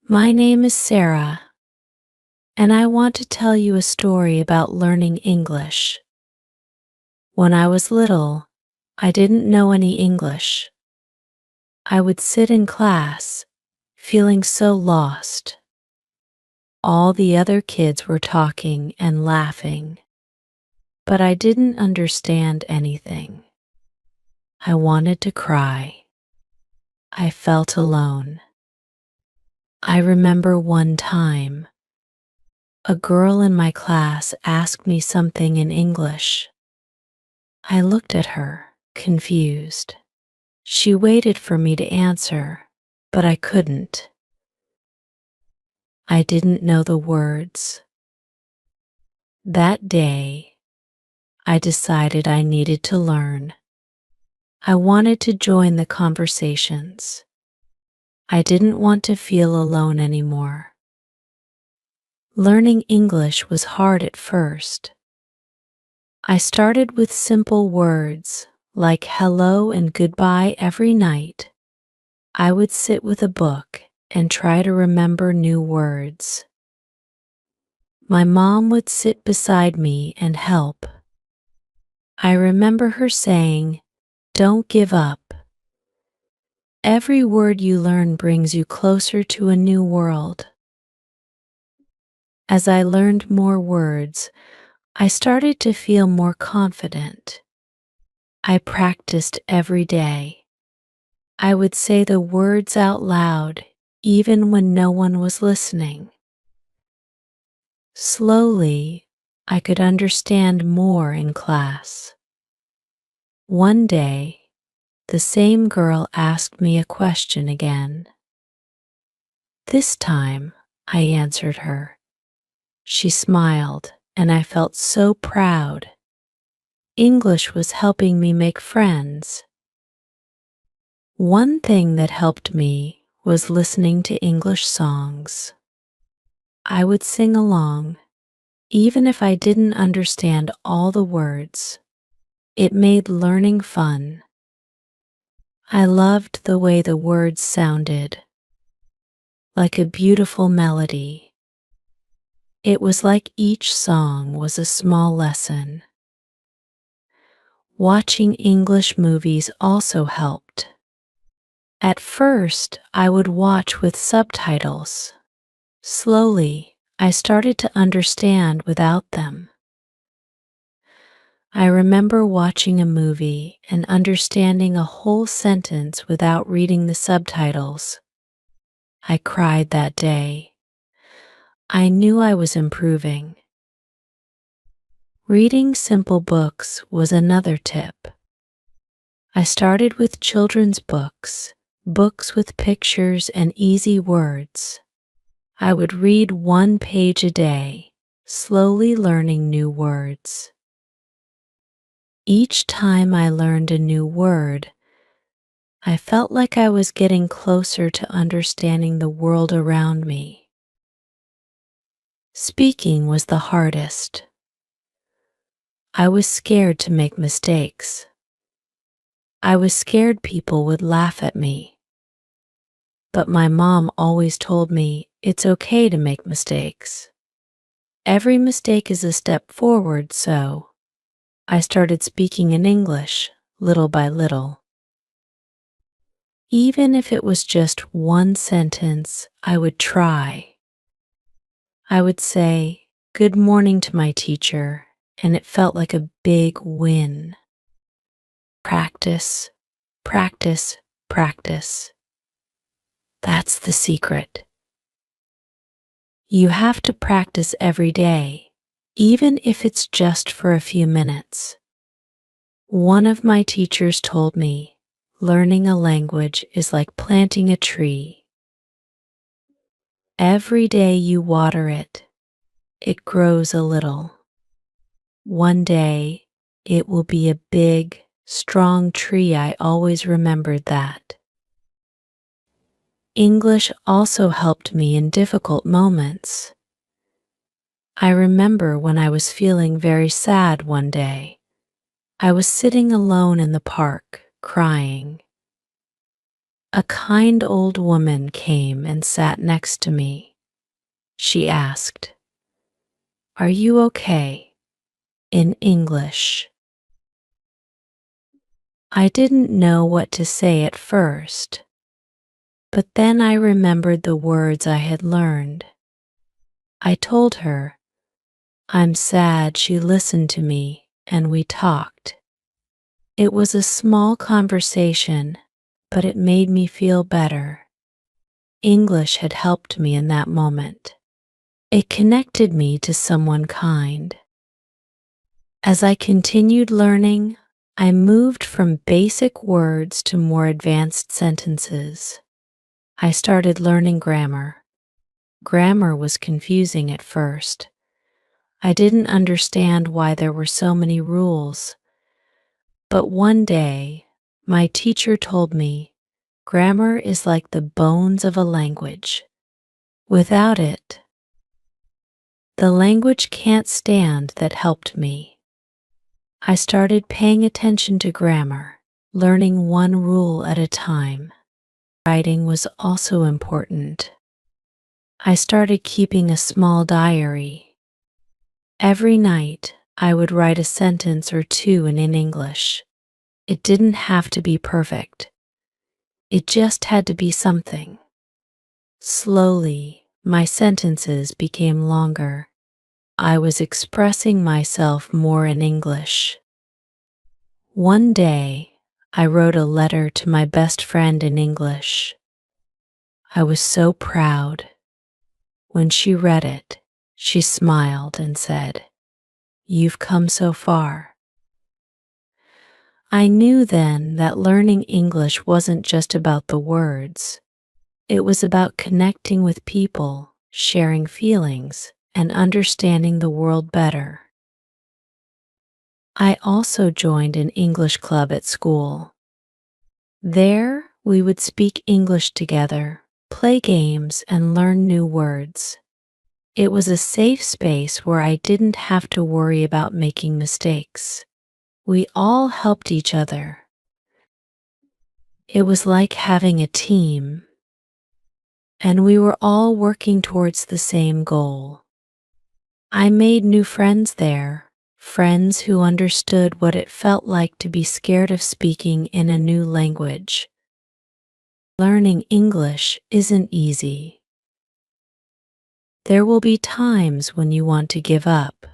My name is Sarah, and I want to tell you a story about learning English. When I was little, I didn't know any English. I would sit in class, feeling so lost. All the other kids were talking and laughing, but I didn't understand anything. I wanted to cry. I felt alone. I remember one time, a girl in my class asked me something in English. I looked at her, confused. She waited for me to answer, but I couldn't. I didn't know the words. That day, I decided I needed to learn. I wanted to join the conversations. I didn't want to feel alone anymore. Learning English was hard at first. I started with simple words like hello and goodbye every night. I would sit with a book and try to remember new words. My mom would sit beside me and help. I remember her saying, "Don't give up. Every word you learn brings you closer to a new world." As I learned more words, I started to feel more confident. I practiced every day. I would say the words out loud, even when no one was listening. Slowly, I could understand more in class. One day, the same girl asked me a question again. This time, I answered her. She smiled, and I felt so proud. English was helping me make friends. One thing that helped me was listening to English songs. I would sing along, even if I didn't understand all the words. It made learning fun. I loved the way the words sounded, like a beautiful melody. It was like each song was a small lesson. Watching English movies also helped. At first, I would watch with subtitles. Slowly, I started to understand without them. I remember watching a movie and understanding a whole sentence without reading the subtitles. I cried that day. I knew I was improving. Reading simple books was another tip. I started with children's books, books with pictures and easy words. I would read one page a day, slowly learning new words. Each time I learned a new word, I felt like I was getting closer to understanding the world around me. Speaking was the hardest. I was scared to make mistakes. I was scared people would laugh at me. But my mom always told me it's okay to make mistakes. Every mistake is a step forward, so I started speaking in English little by little. Even if it was just one sentence, I would try. I would say, "Good morning" to my teacher, and it felt like a big win. Practice, practice, practice. That's the secret. You have to practice every day, even if it's just for a few minutes. One of my teachers told me, learning a language is like planting a tree. Every day you water it, it grows a little. One day, it will be a big, strong tree. I always remembered that. English also helped me in difficult moments. I remember when I was feeling very sad one day. I was sitting alone in the park, crying. A kind old woman came and sat next to me. She asked, "Are you okay?" in English. I didn't know what to say at first, but then I remembered the words I had learned. I told her, "I'm sad." She listened to me and we talked. It was a small conversation, but it made me feel better. English had helped me in that moment. It connected me to someone kind. As I continued learning, I moved from basic words to more advanced sentences. I started learning grammar. Grammar was confusing at first. I didn't understand why there were so many rules. But one day, my teacher told me, grammar is like the bones of a language. Without it, the language can't stand. That helped me. I started paying attention to grammar, learning one rule at a time. Writing was also important. I started keeping a small diary. Every night, I would write a sentence or two in English. It didn't have to be perfect. It just had to be something. Slowly, my sentences became longer. I was expressing myself more in English. One day, I wrote a letter to my best friend in English. I was so proud. When she read it, she smiled and said, "You've come so far." I knew then that learning English wasn't just about the words. It was about connecting with people, sharing feelings, and understanding the world better. I also joined an English club at school. There, we would speak English together, play games, and learn new words. It was a safe space where I didn't have to worry about making mistakes. We all helped each other. It was like having a team, and we were all working towards the same goal. I made new friends there, friends who understood what it felt like to be scared of speaking in a new language. Learning English isn't easy. There will be times when you want to give up.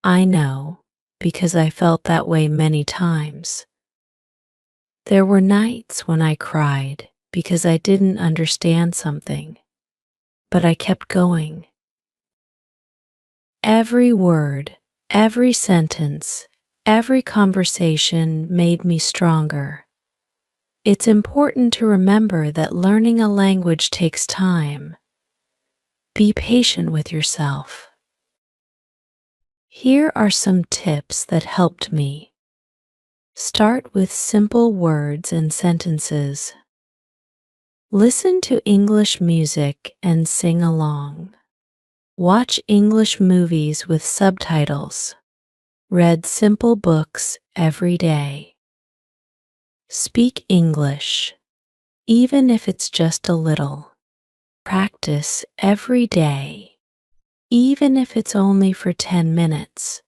I know, because I felt that way many times. There were nights when I cried because I didn't understand something, but I kept going. Every word, every sentence, every conversation made me stronger. It's important to remember that learning a language takes time. Be patient with yourself. Here are some tips that helped me. Start with simple words and sentences. Listen to English music and sing along. Watch English movies with subtitles. Read simple books every day. Speak English, even if it's just a little. Practice every day, even if it's only for 10 minutes.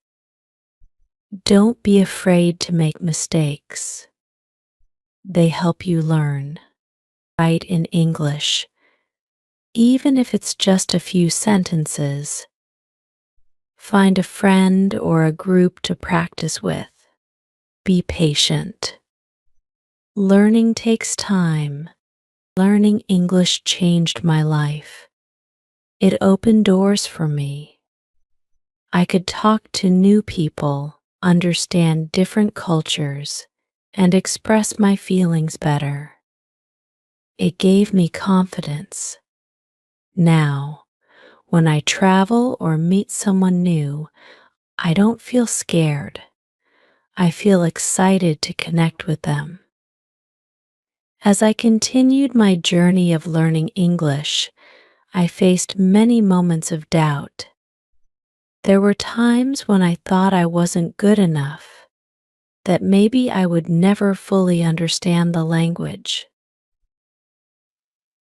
Don't be afraid to make mistakes. They help you learn. Write in English, even if it's just a few sentences. Find a friend or a group to practice with. Be patient. Learning takes time. Learning English changed my life. It opened doors for me. I could talk to new people, understand different cultures, and express my feelings better. It gave me confidence. Now, when I travel or meet someone new, I don't feel scared. I feel excited to connect with them. As I continued my journey of learning English, I faced many moments of doubt. There were times when I thought I wasn't good enough, that maybe I would never fully understand the language.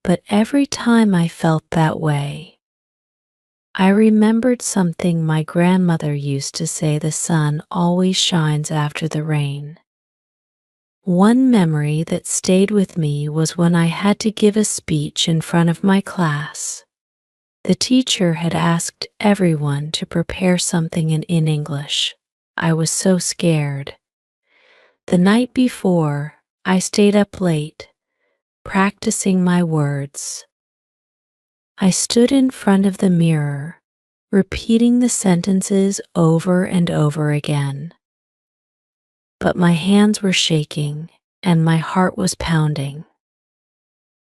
But every time I felt that way, I remembered something my grandmother used to say: the sun always shines after the rain. One memory that stayed with me was when I had to give a speech in front of my class. The teacher had asked everyone to prepare something in English. I was so scared. The night before, I stayed up late, practicing my words. I stood in front of the mirror, repeating the sentences over and over again. But my hands were shaking and my heart was pounding.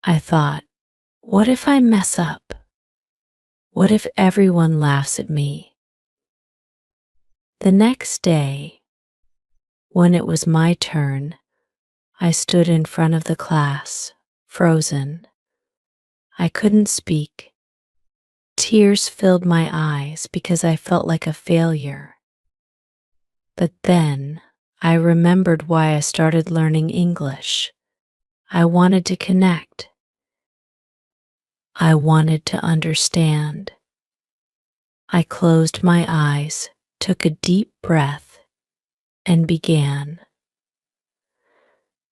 I thought, what if I mess up? What if everyone laughs at me? The next day, when it was my turn, I stood in front of the class, frozen. I couldn't speak. Tears filled my eyes because I felt like a failure. But then I remembered why I started learning English. I wanted to connect. I wanted to understand. I closed my eyes, took a deep breath, and began.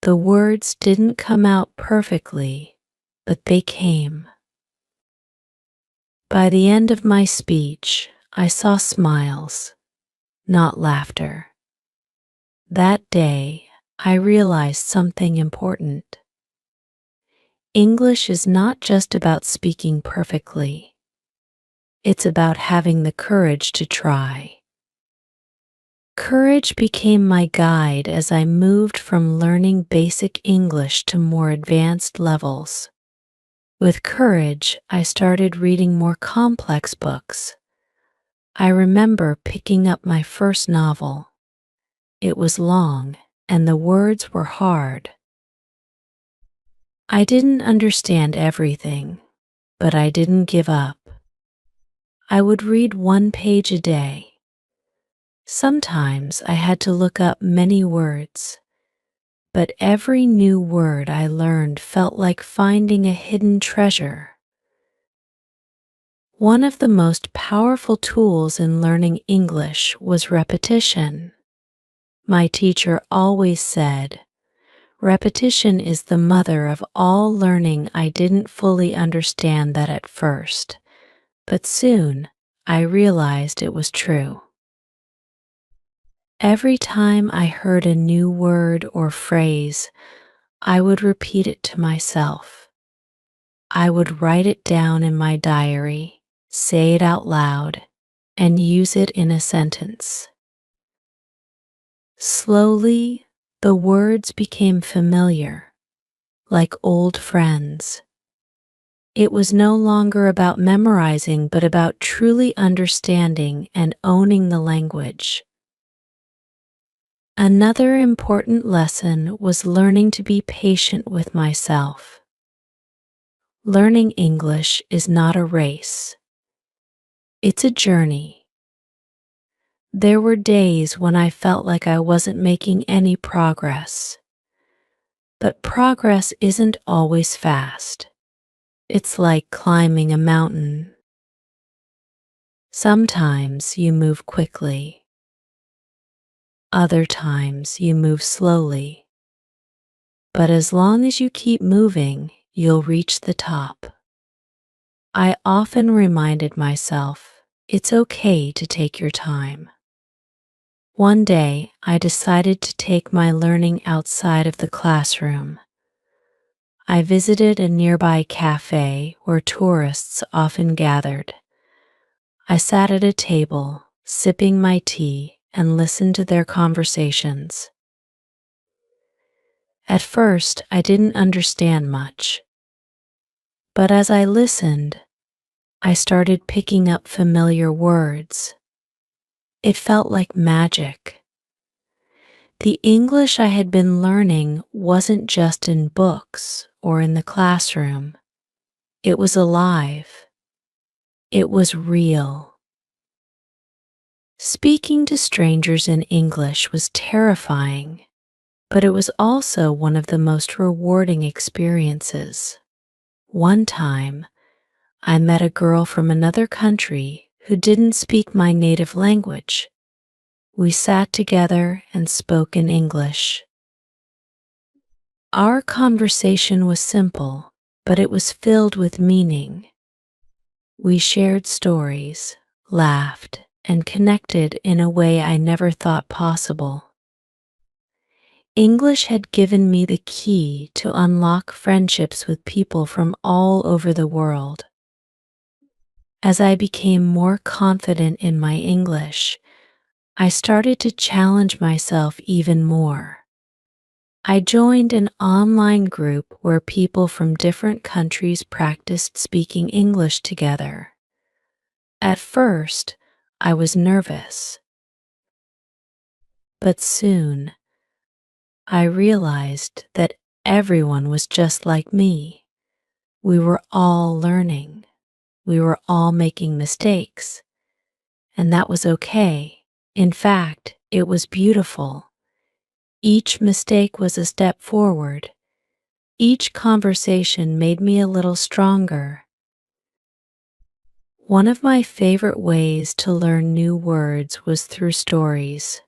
The words didn't come out perfectly, but they came. By the end of my speech, I saw smiles, not laughter. That day, I realized something important. English is not just about speaking perfectly. It's about having the courage to try. Courage became my guide as I moved from learning basic English to more advanced levels. With courage, I started reading more complex books. I remember picking up my first novel. It was long, and the words were hard. I didn't understand everything, but I didn't give up. I would read one page a day. Sometimes I had to look up many words, but every new word I learned felt like finding a hidden treasure. One of the most powerful tools in learning English was repetition. My teacher always said, "Repetition is the mother of all learning." I didn't fully understand that at first, but soon I realized it was true. Every time I heard a new word or phrase, I would repeat it to myself. I would write it down in my diary, say it out loud, and use it in a sentence. Slowly, the words became familiar, like old friends. It was no longer about memorizing, but about truly understanding and owning the language. Another important lesson was learning to be patient with myself. Learning English is not a race. It's a journey. There were days when I felt like I wasn't making any progress. But progress isn't always fast. It's like climbing a mountain. Sometimes you move quickly. Other times you move slowly. But as long as you keep moving, you'll reach the top. I often reminded myself, it's okay to take your time. One day, I decided to take my learning outside of the classroom. I visited a nearby cafe where tourists often gathered. I sat at a table, sipping my tea, and listened to their conversations. At first, I didn't understand much. But as I listened, I started picking up familiar words. It felt like magic. The English I had been learning wasn't just in books or in the classroom. It was alive. It was real. Speaking to strangers in English was terrifying, but it was also one of the most rewarding experiences. One time, I met a girl from another country who didn't speak my native language. We sat together and spoke in English. Our conversation was simple, but it was filled with meaning. We shared stories, laughed, and connected in a way I never thought possible. English had given me the key to unlock friendships with people from all over the world. As I became more confident in my English, I started to challenge myself even more. I joined an online group where people from different countries practiced speaking English together. At first, I was nervous, but soon I realized that everyone was just like me. We were all learning. We were all making mistakes, and that was okay. In fact, it was beautiful. Each mistake was a step forward. Each conversation made me a little stronger. One of my favorite ways to learn new words was through stories.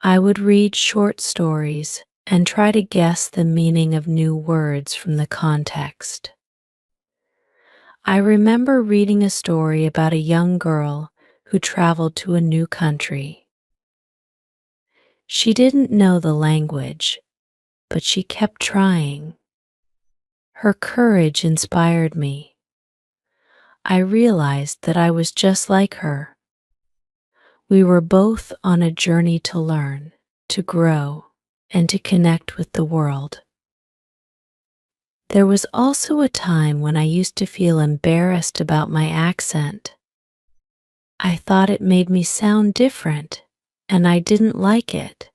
I would read short stories and try to guess the meaning of new words from the context. I remember reading a story about a young girl who traveled to a new country. She didn't know the language, but she kept trying. Her courage inspired me. I realized that I was just like her. We were both on a journey to learn, to grow, and to connect with the world. There was also a time when I used to feel embarrassed about my accent. I thought it made me sound different, and I didn't like it.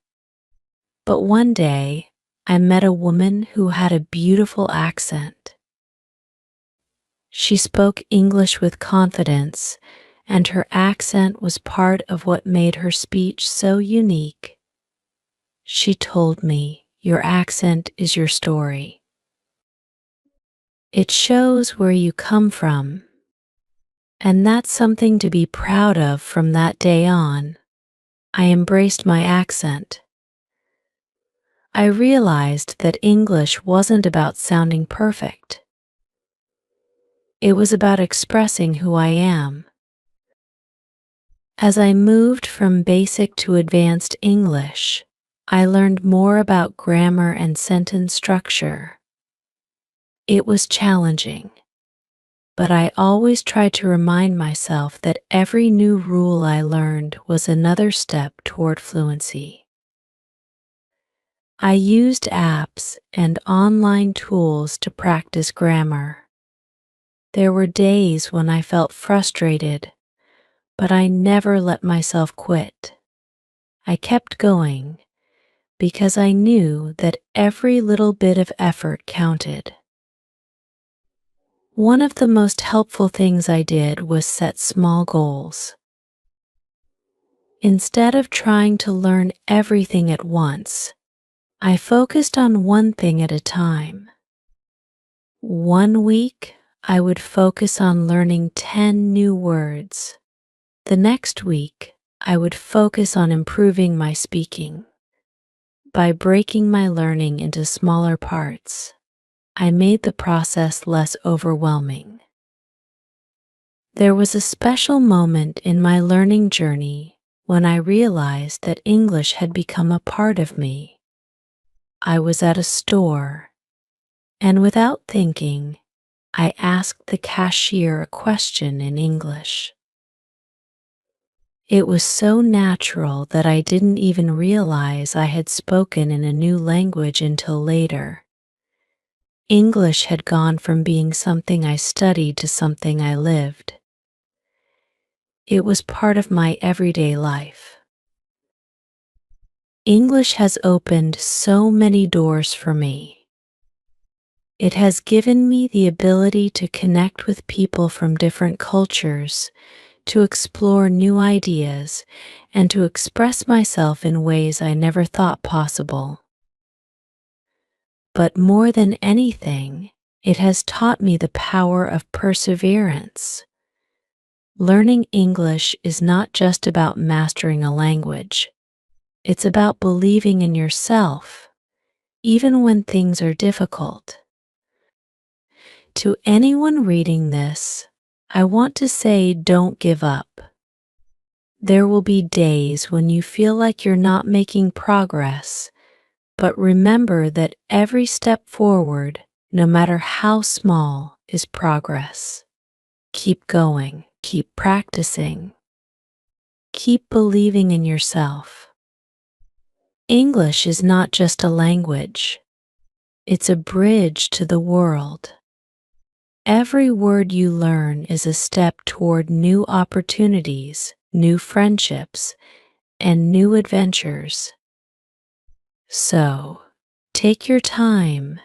But one day, I met a woman who had a beautiful accent. She spoke English with confidence, and her accent was part of what made her speech so unique. She told me, "Your accent is your story. It shows where you come from." And that's something to be proud of. From that day on, I embraced my accent. I realized that English wasn't about sounding perfect. It was about expressing who I am. As I moved from basic to advanced English, I learned more about grammar and sentence structure. It was challenging, but I always tried to remind myself that every new rule I learned was another step toward fluency. I used apps and online tools to practice grammar. There were days when I felt frustrated, but I never let myself quit. I kept going because I knew that every little bit of effort counted. One of the most helpful things I did was set small goals. Instead of trying to learn everything at once, I focused on one thing at a time. One week, I would focus on learning 10 new words. The next week, I would focus on improving my speaking. By breaking my learning into smaller parts, I made the process less overwhelming. There was a special moment in my learning journey when I realized that English had become a part of me. I was at a store, and without thinking, I asked the cashier a question in English. It was so natural that I didn't even realize I had spoken in a new language until later. English had gone from being something I studied to something I lived. It was part of my everyday life. English has opened so many doors for me. It has given me the ability to connect with people from different cultures, to explore new ideas, and to express myself in ways I never thought possible. But more than anything, It has taught me the power of perseverance. Learning English is not just about mastering a language. It's about believing in yourself, even when things are difficult. To anyone reading this, I want to say don't give up. There will be days when you feel like you're not making progress, but remember that every step forward, no matter how small, is progress. Keep going, keep practicing, keep believing in yourself. English is not just a language, it's a bridge to the world. Every word you learn is a step toward new opportunities, new friendships, and new adventures. So, take your time,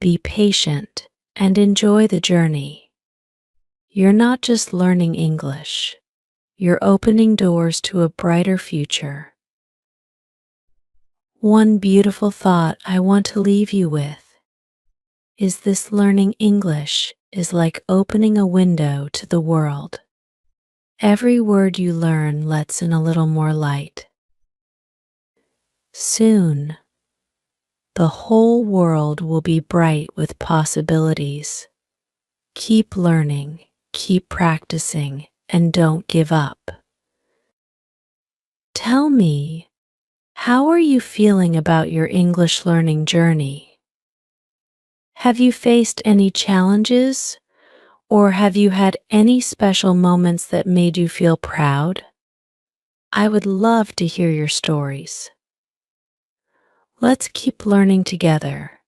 be patient, and enjoy the journey. You're not just learning English, you're opening doors to a brighter future. One beautiful thought I want to leave you with is this: learning English is like opening a window to the world. Every word you learn lets in a little more light. Soon, the whole world will be bright with possibilities. Keep learning, keep practicing, and don't give up. Tell me, how are you feeling about your English learning journey? Have you faced any challenges, or have you had any special moments that made you feel proud? I would love to hear your stories. Let's keep learning together.